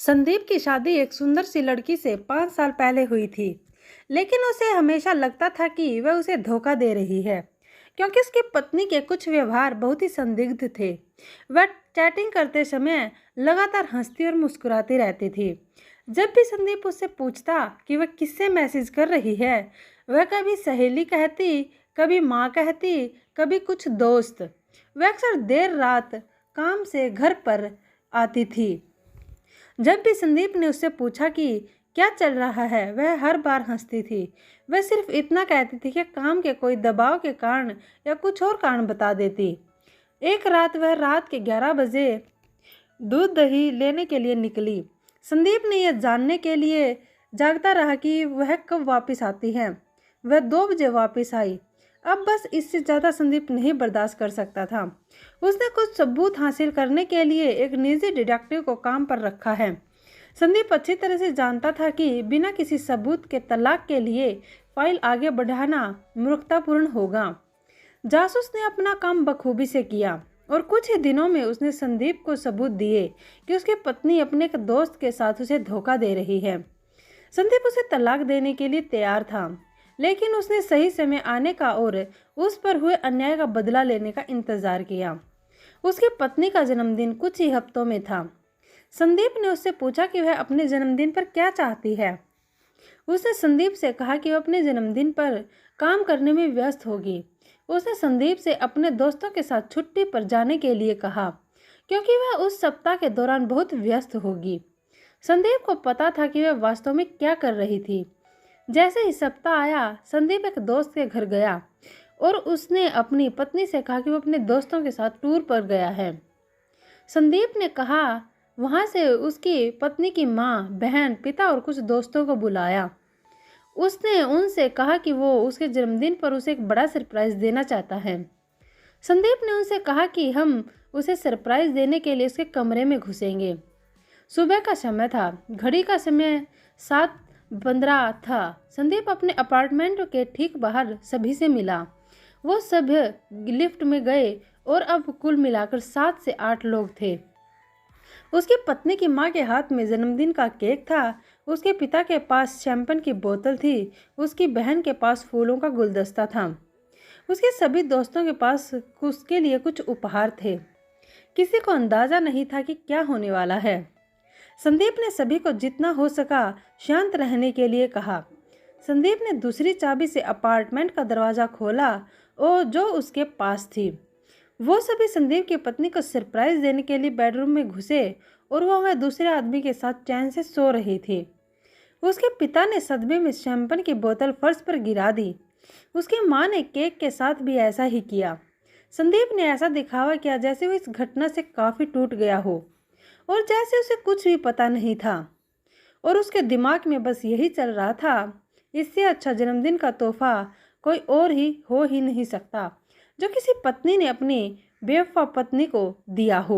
संदीप की शादी एक सुंदर सी लड़की से 5 साल पहले हुई थी, लेकिन उसे हमेशा लगता था कि वह उसे धोखा दे रही है, क्योंकि उसकी पत्नी के कुछ व्यवहार बहुत ही संदिग्ध थे। वह चैटिंग करते समय लगातार हंसती और मुस्कुराती रहती थी। जब भी संदीप उससे पूछता कि वह किससे मैसेज कर रही है, वह कभी सहेली कहती, कभी माँ कहती, कभी कुछ दोस्त। वह अक्सर देर रात काम से घर पर आती थी। जब भी संदीप ने उससे पूछा कि क्या चल रहा है, वह हर बार हंसती थी। वह सिर्फ इतना कहती थी कि काम के कोई दबाव के कारण या कुछ और कारण बता देती। एक रात वह रात के 11 बजे दूध दही लेने के लिए निकली। संदीप ने यह जानने के लिए जागता रहा कि वह कब वापस आती है। वह 2 बजे वापस आई। अब बस इससे ज़्यादा संदीप नहीं बर्दाश्त कर सकता था। उसने कुछ सबूत हासिल करने के लिए एक निजी डिटेक्टिव को काम पर रखा है। संदीप अच्छी तरह से जानता था कि बिना किसी सबूत के तलाक के लिए फाइल आगे बढ़ाना मूर्खतापूर्ण होगा। जासूस ने अपना काम बखूबी से किया और कुछ ही दिनों में उसने संदीप को सबूत दिए कि उसकी पत्नी अपने एक दोस्त के साथ उसे धोखा दे रही है। संदीप उसे तलाक देने के लिए तैयार था, लेकिन उसने सही समय आने का और उस पर हुए अन्याय का बदला लेने का इंतजार किया। उसकी पत्नी का जन्मदिन कुछ ही हफ्तों में था। संदीप ने उससे पूछा कि वह अपने जन्मदिन पर क्या चाहती है। उसने संदीप से कहा कि वह अपने जन्मदिन पर काम करने में व्यस्त होगी। उसने संदीप से अपने दोस्तों के साथ छुट्टी पर जाने के लिए कहा, क्योंकि वह उस सप्ताह के दौरान बहुत व्यस्त होगी। संदीप को पता था कि वह वास्तव में क्या कर रही थी। जैसे ही सप्ताह आया, संदीप एक दोस्त के घर गया और उसने अपनी पत्नी से कहा कि वो अपने दोस्तों के साथ टूर पर गया है। संदीप ने कहा वहाँ से उसकी पत्नी की माँ, बहन, पिता और कुछ दोस्तों को बुलाया। उसने उनसे कहा कि वो उसके जन्मदिन पर उसे एक बड़ा सरप्राइज देना चाहता है। संदीप ने उनसे कहा कि हम उसे सरप्राइज देने के लिए उसके कमरे में घुसेंगे। सुबह का समय था। घड़ी का समय 7:15 था। संदीप अपने अपार्टमेंट के ठीक बाहर सभी से मिला। वो सब लिफ्ट में गए और अब कुल मिलाकर 7 से 8 लोग थे। उसकी पत्नी की माँ के हाथ में जन्मदिन का केक था। उसके पिता के पास शैंपेन की बोतल थी। उसकी बहन के पास फूलों का गुलदस्ता था। उसके सभी दोस्तों के पास उसके लिए कुछ उपहार थे। किसी को अंदाजा नहीं था कि क्या होने वाला है। संदीप ने सभी को जितना हो सका शांत रहने के लिए कहा। संदीप ने दूसरी चाबी से अपार्टमेंट का दरवाज़ा खोला और जो उसके पास थी। वो सभी संदीप की पत्नी को सरप्राइज देने के लिए बेडरूम में घुसे और वो वह दूसरे आदमी के साथ चैन से सो रही थी। उसके पिता ने सदमे में शैंपेन की बोतल फर्श पर गिरा दी। उसकी माँ ने केक के साथ भी ऐसा ही किया। संदीप ने ऐसा दिखावा किया जैसे वो इस घटना से काफ़ी टूट गया हो और जैसे उसे कुछ भी पता नहीं था और उसके दिमाग में बस यही चल रहा था, इससे अच्छा जन्मदिन का तोहफा कोई और ही हो ही नहीं सकता जो किसी पत्नी ने अपनी बेवफा पत्नी को दिया हो।